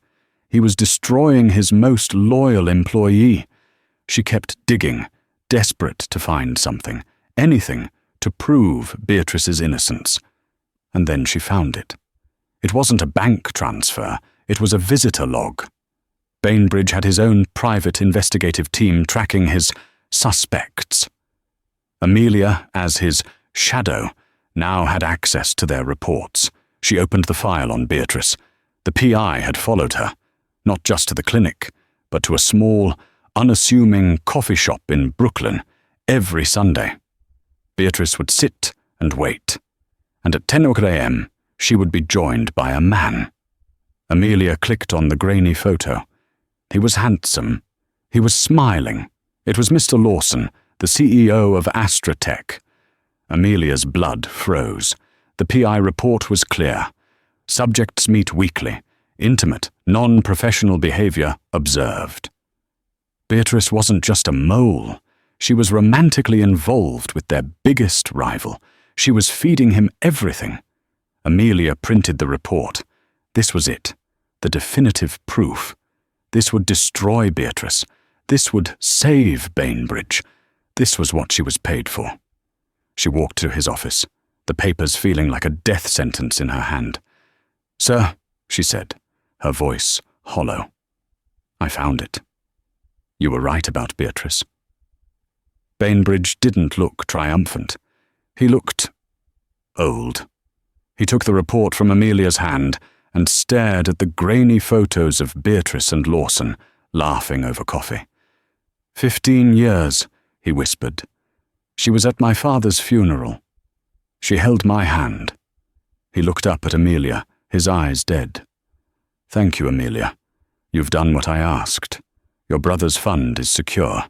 He was destroying his most loyal employee. She kept digging, desperate to find something, anything, to prove Beatrice's innocence. And then she found it. It wasn't a bank transfer. It was a visitor log. Bainbridge had his own private investigative team tracking his suspects. Amelia, as his shadow, now had access to their reports. She opened the file on Beatrice. The PI had followed her, not just to the clinic, but to a small, unassuming coffee shop in Brooklyn every Sunday. Beatrice would sit and wait, and at 10 a.m. she would be joined by a man. Amelia clicked on the grainy photo. He was handsome. He was smiling. It was Mr. Lawson, the CEO of Astratech. Amelia's blood froze. The PI report was clear. Subjects meet weekly. Intimate, non-professional behavior observed. Beatrice wasn't just a mole. She was romantically involved with their biggest rival. She was feeding him everything. Amelia printed the report. This was it. The definitive proof. This would destroy Beatrice. This would save Bainbridge. This was what she was paid for. She walked to his office, the papers feeling like a death sentence in her hand. "Sir," she said, her voice hollow. "I found it. You were right about Beatrice." Bainbridge didn't look triumphant. He looked old. He took the report from Amelia's hand and stared at the grainy photos of Beatrice and Lawson, laughing over coffee. 15 years, he whispered. She was at my father's funeral. She held my hand. He looked up at Amelia, his eyes dead. "Thank you, Amelia. You've done what I asked. Your brother's fund is secure.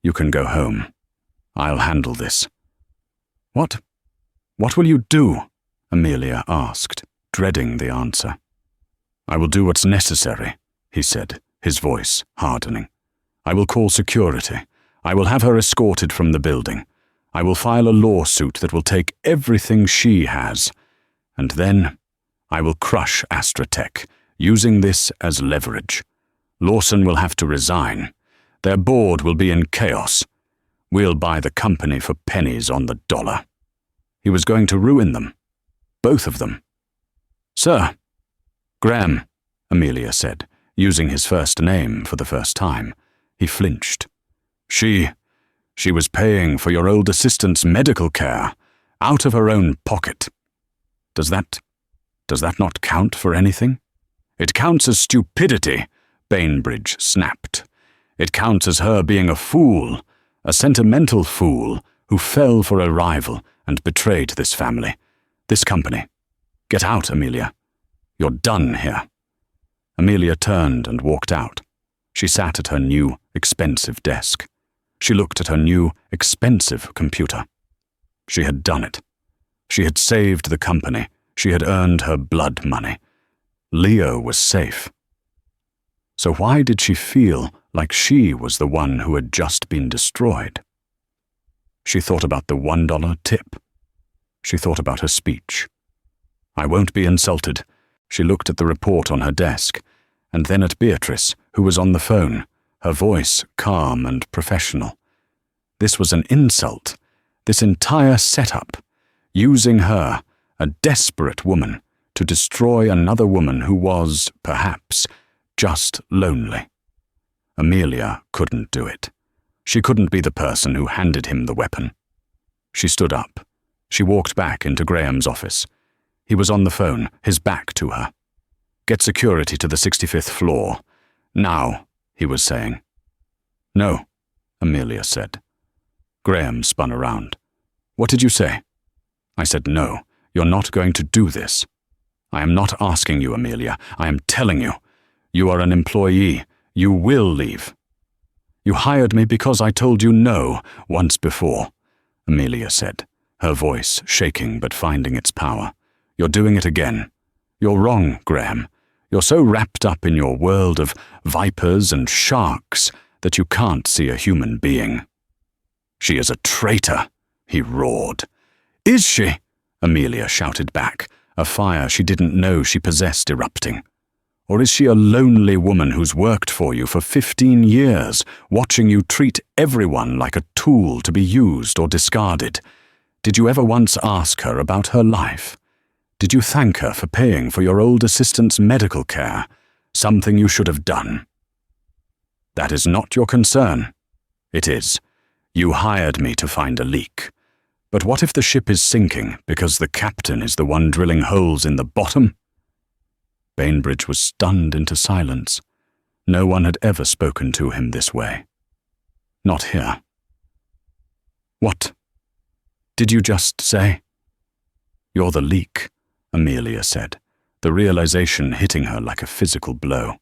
You can go home. I'll handle this." What will you do?" Amelia asked, dreading the answer. "I will do what's necessary," he said, his voice hardening. "I will call security. I will have her escorted from the building. I will file a lawsuit that will take everything she has. And then I will crush Astratech, using this as leverage. Lawson will have to resign. Their board will be in chaos. We'll buy the company for pennies on the dollar." He was going to ruin them. Both of them. "Sir." "Graham," Amelia said, using his first name for the first time. He flinched. She was paying for your old assistant's medical care, out of her own pocket. Does that not count for anything?" "It counts as stupidity," Bainbridge snapped. "It counts as her being a fool, a sentimental fool who fell for a rival and betrayed this family, this company. Get out, Amelia. You're done here." Amelia turned and walked out. She sat at her new, expensive desk. She looked at her new, expensive computer. She had done it. She had saved the company. She had earned her blood money. Leo was safe. So why did she feel like she was the one who had just been destroyed? She thought about the $1 tip. She thought about her speech. "I won't be insulted." She looked at the report on her desk, and then at Beatrice, who was on the phone, her voice calm and professional. This was an insult. This entire setup, using her, a desperate woman, to destroy another woman who was, perhaps, just lonely. Amelia couldn't do it. She couldn't be the person who handed him the weapon. She stood up. She walked back into Graham's office. He was on the phone, his back to her. "Get security to the 65th floor. Now," he was saying. "No," Amelia said. Graham spun around. "What did you say?" "I said no. You're not going to do this." "I am not asking you, Amelia. I am telling you. You are an employee. You will leave." "You hired me because I told you no once before," Amelia said, her voice shaking but finding its power. "You're doing it again. You're wrong, Graham. You're so wrapped up in your world of vipers and sharks that you can't see a human being." "She is a traitor," he roared. "Is she?" Amelia shouted back, a fire she didn't know she possessed erupting. "Or is she a lonely woman who's worked for you for 15 years, watching you treat everyone like a tool to be used or discarded? Did you ever once ask her about her life? Did you thank her for paying for your old assistant's medical care, something you should have done?" "That is not your concern." "It is. You hired me to find a leak. But what if the ship is sinking because the captain is the one drilling holes in the bottom?" Bainbridge was stunned into silence. No one had ever spoken to him this way. Not here. "What did you just say?" "You're the leak," Amelia said, the realization hitting her like a physical blow.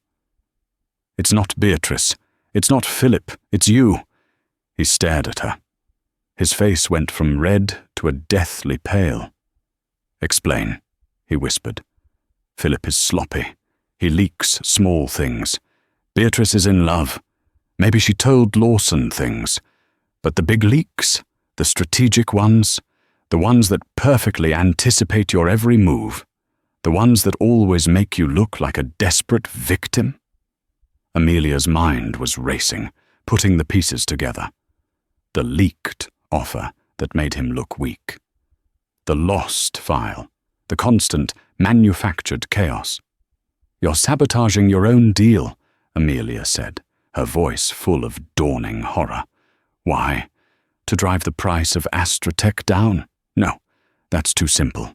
"It's not Beatrice. It's not Philip. It's you." He stared at her. His face went from red to a deathly pale. "Explain," he whispered. "Philip is sloppy. He leaks small things. Beatrice is in love. Maybe she told Lawson things. But the big leaks, the strategic ones, the ones that perfectly anticipate your every move, the ones that always make you look like a desperate victim?" Amelia's mind was racing, putting the pieces together. The leaked offer that made him look weak. The lost file, the constant manufactured chaos. "You're sabotaging your own deal," Amelia said, her voice full of dawning horror. "Why? To drive the price of Astratech down? No, that's too simple."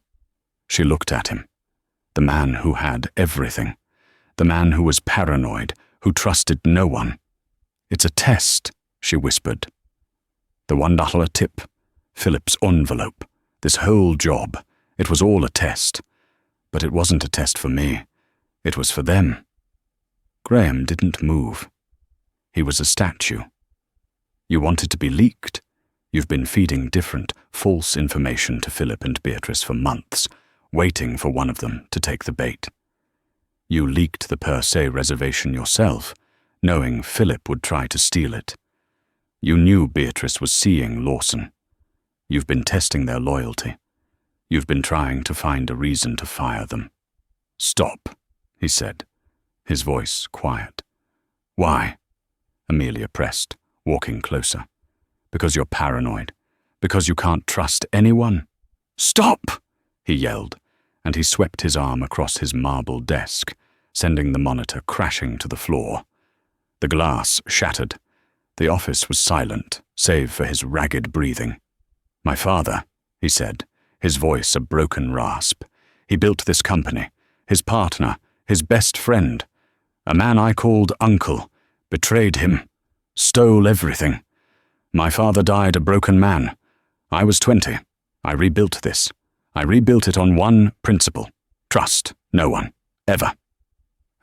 She looked at him. The man who had everything. The man who was paranoid, who trusted no one. "It's a test," she whispered. The $1 tip, Philip's envelope, this whole job, it was all a test. But it wasn't a test for me. It was for them. Graham didn't move. He was a statue. "You wanted to be leaked. You've been feeding different, false information to Philip and Beatrice for months, waiting for one of them to take the bait. You leaked the per se reservation yourself, knowing Philip would try to steal it. You knew Beatrice was seeing Lawson. You've been testing their loyalty. You've been trying to find a reason to fire them." "Stop," he said, his voice quiet. "Why?" Amelia pressed, walking closer. "Because you're paranoid. Because you can't trust anyone." "Stop!" he yelled, and he swept his arm across his marble desk, sending the monitor crashing to the floor. The glass shattered. The office was silent, save for his ragged breathing. "My father," he said, his voice a broken rasp. "He built this company. His partner, his best friend. A man I called uncle, betrayed him, stole everything. My father died a broken man. I was 20. I rebuilt this. I rebuilt it on one principle. Trust no one, ever."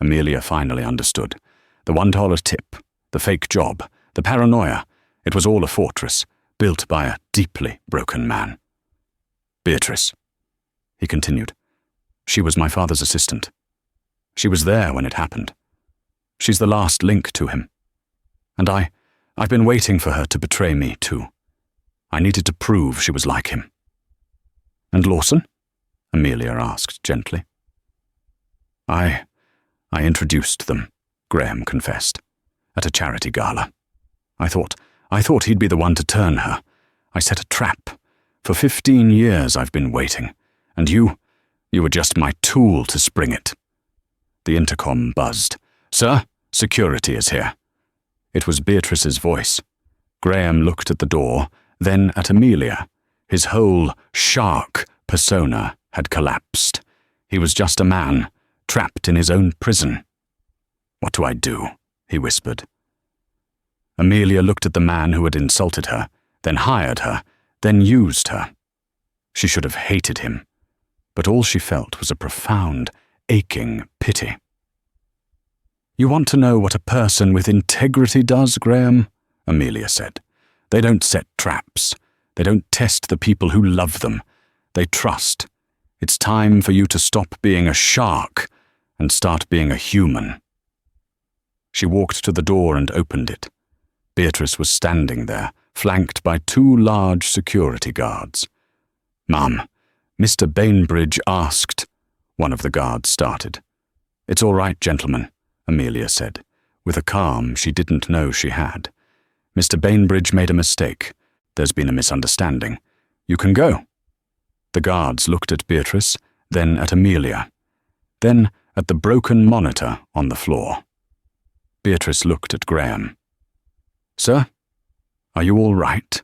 Amelia finally understood. The $1 tip, the fake job, the paranoia, it was all a fortress, built by a deeply broken man. "Beatrice," he continued. "She was my father's assistant. She was there when it happened. She's the last link to him. And I've been waiting for her to betray me, too. I needed to prove she was like him." "And Lawson?" Amelia asked gently. I introduced them," Graham confessed, "at a charity gala. I thought he'd be the one to turn her. I set a trap. For 15 years I've been waiting, and you were just my tool to spring it." The intercom buzzed. "Sir, security is here." It was Beatrice's voice. Graham looked at the door, then at Amelia, his whole shark persona had collapsed. He was just a man, trapped in his own prison. "What do I do?" he whispered. Amelia looked at the man who had insulted her, then hired her, then used her. She should have hated him, but all she felt was a profound, aching pity. "You want to know what a person with integrity does, Graham?" Amelia said. "They don't set traps. They don't test the people who love them. They trust. It's time for you to stop being a shark and start being a human." She walked to the door and opened it. Beatrice was standing there, flanked by 2 large security guards. "Ma'am, Mr. Bainbridge asked," one of the guards started. "It's all right, gentlemen," Amelia said, with a calm she didn't know she had. "Mr. Bainbridge made a mistake. There's been a misunderstanding. You can go." The guards looked at Beatrice, then at Amelia, then at the broken monitor on the floor. Beatrice looked at Graham. "Sir, are you all right?"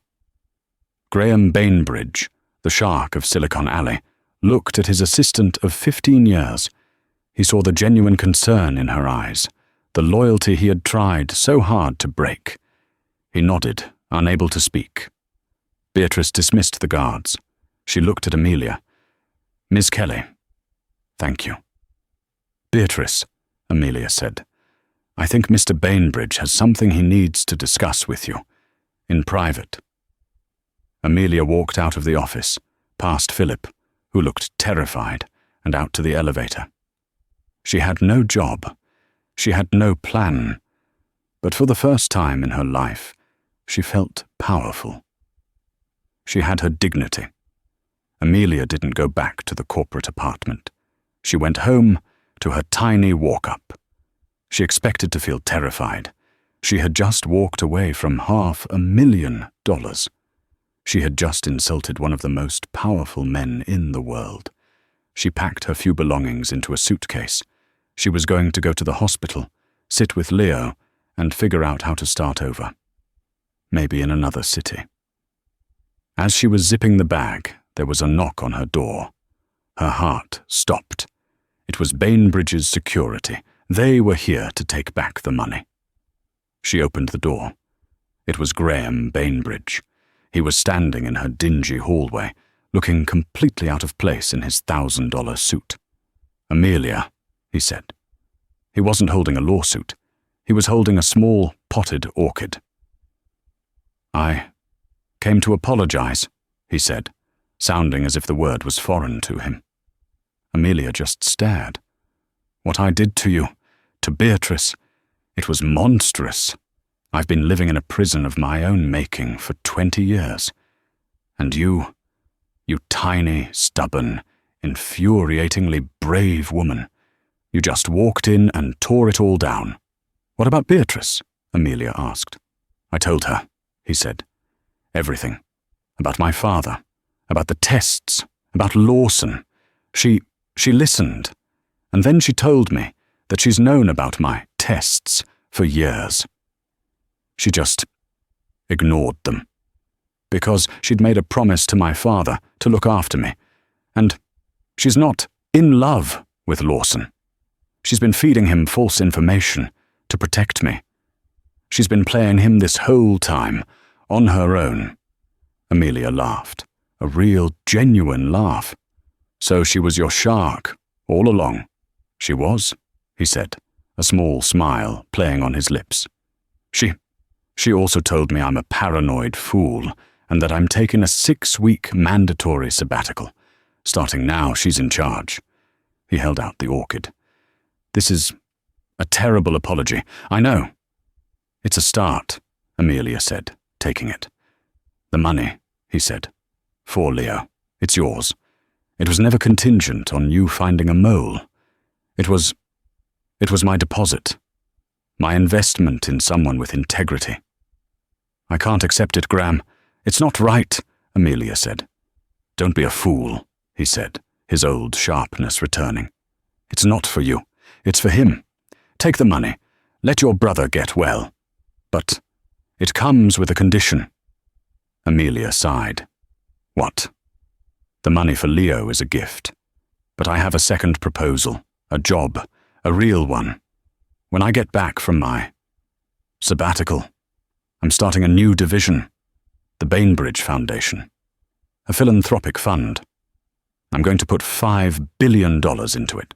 Graham Bainbridge, the shark of Silicon Alley, looked at his assistant of 15 years. He saw the genuine concern in her eyes, the loyalty he had tried so hard to break. He nodded, unable to speak. Beatrice dismissed the guards. She looked at Amelia. "Miss Kelly, thank you." "Beatrice," Amelia said, "I think Mr. Bainbridge has something he needs to discuss with you, in private." Amelia walked out of the office, past Philip, who looked terrified, and out to the elevator. She had no job. She had no plan. But for the first time in her life, she felt powerful. She had her dignity. Amelia didn't go back to the corporate apartment. She went home to her tiny walk-up. She expected to feel terrified. She had just walked away from $500,000. She had just insulted one of the most powerful men in the world. She packed her few belongings into a suitcase. She was going to go to the hospital, sit with Leo, and figure out how to start over. Maybe in another city. As she was zipping the bag, there was a knock on her door. Her heart stopped. It was Bainbridge's security. They were here to take back the money. She opened the door. It was Graham Bainbridge. He was standing in her dingy hallway, looking completely out of place in his $1,000 suit. "Amelia," he said. He wasn't holding a lawsuit. He was holding a small, potted orchid. "I came to apologize," he said, sounding as if the word was foreign to him. Amelia just stared. "What I did to you, to Beatrice, it was monstrous. I've been living in a prison of my own making for 20 years. And you tiny, stubborn, infuriatingly brave woman, you just walked in and tore it all down." "What about Beatrice?" Amelia asked. "I told her," he said. "Everything. About my father, about the tests, about Lawson. She listened. And then she told me that she's known about my tests for years. She just ignored them. Because she'd made a promise to my father to look after me. And she's not in love with Lawson. She's been feeding him false information to protect me. She's been playing him this whole time, on her own." Amelia laughed, a real, genuine laugh. "So she was your shark, all along." "She was," he said, a small smile playing on his lips. She also told me I'm a paranoid fool and that I'm taking a 6-week mandatory sabbatical. Starting now, she's in charge." He held out the orchid. "This is a terrible apology, I know." "It's a start," Amelia said, taking it. "The money," he said. "For Leo. It's yours. It was never contingent on you finding a mole. It was my deposit. My investment in someone with integrity." "I can't accept it, Graham. It's not right," Amelia said. "Don't be a fool," he said, his old sharpness returning. "It's not for you. It's for him. Take the money. Let your brother get well. But it comes with a condition." Amelia sighed. "What?" "The money for Leo is a gift. But I have a second proposal, a job, a real one. When I get back from my sabbatical, I'm starting a new division, the Bainbridge Foundation, a philanthropic fund. I'm going to put $5 billion into it.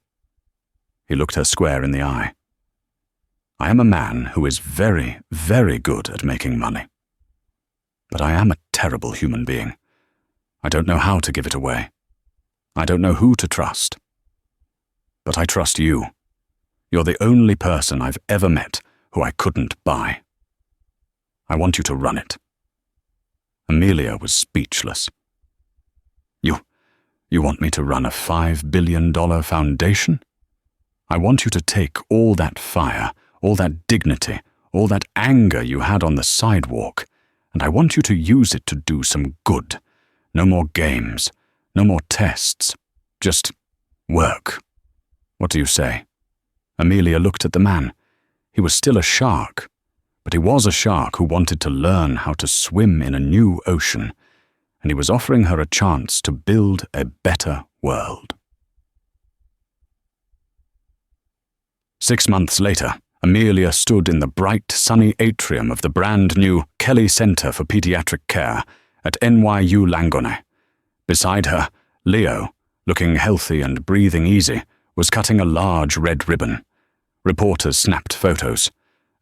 He looked her square in the eye. I am a man who is very, very good at making money. But I am a terrible human being. I don't know how to give it away. I don't know who to trust. But I trust you. You're the only person I've ever met who I couldn't buy. I want you to run it. Amelia was speechless. You want me to run a $5 billion foundation? I want you to take all that fire, all that dignity, all that anger you had on the sidewalk, and I want you to use it to do some good. No more games, no more tests, just work. What do you say? Amelia looked at the man. He was still a shark, but he was a shark who wanted to learn how to swim in a new ocean, and he was offering her a chance to build a better world. 6 months later, Amelia stood in the bright, sunny atrium of the brand-new Kelly Center for Pediatric Care at NYU Langone. Beside her, Leo, looking healthy and breathing easy, was cutting a large red ribbon. Reporters snapped photos.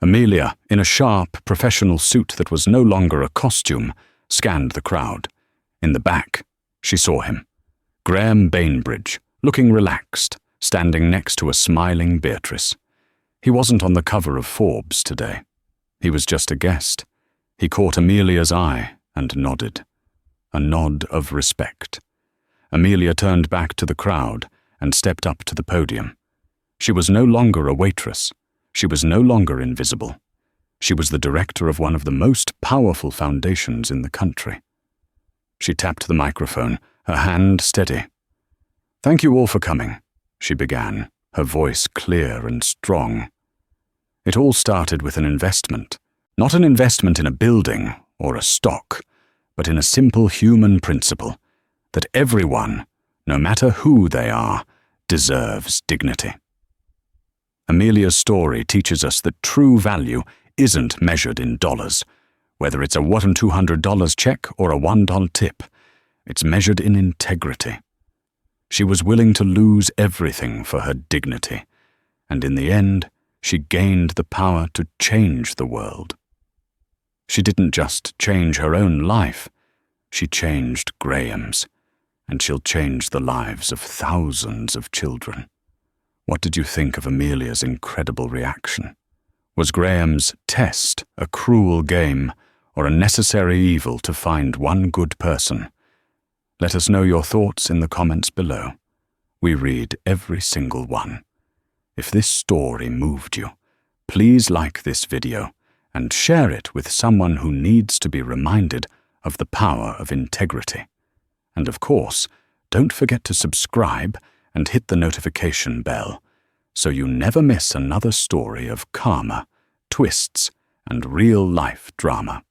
Amelia, in a sharp, professional suit that was no longer a costume, scanned the crowd. In the back, she saw him. Graham Bainbridge, looking relaxed, standing next to a smiling Beatrice. He wasn't on the cover of Forbes today. He was just a guest. He caught Amelia's eye and nodded. A nod of respect. Amelia turned back to the crowd and stepped up to the podium. She was no longer a waitress. She was no longer invisible. She was the director of one of the most powerful foundations in the country. She tapped the microphone, her hand steady. "Thank you all for coming," she began, her voice clear and strong. "It all started with an investment. Not an investment in a building or a stock, but in a simple human principle, that everyone, no matter who they are, deserves dignity." Amelia's story teaches us that true value isn't measured in dollars, whether it's a $1,200 check or a $1 tip. It's measured in integrity. She was willing to lose everything for her dignity, and in the end, she gained the power to change the world. She didn't just change her own life, she changed Graham's, and she'll change the lives of thousands of children. What did you think of Amelia's incredible reaction? Was Graham's test a cruel game or a necessary evil to find one good person? Let us know your thoughts in the comments below. We read every single one. If this story moved you, please like this video and share it with someone who needs to be reminded of the power of integrity. And of course, don't forget to subscribe and hit the notification bell so you never miss another story of karma, twists, and real-life drama.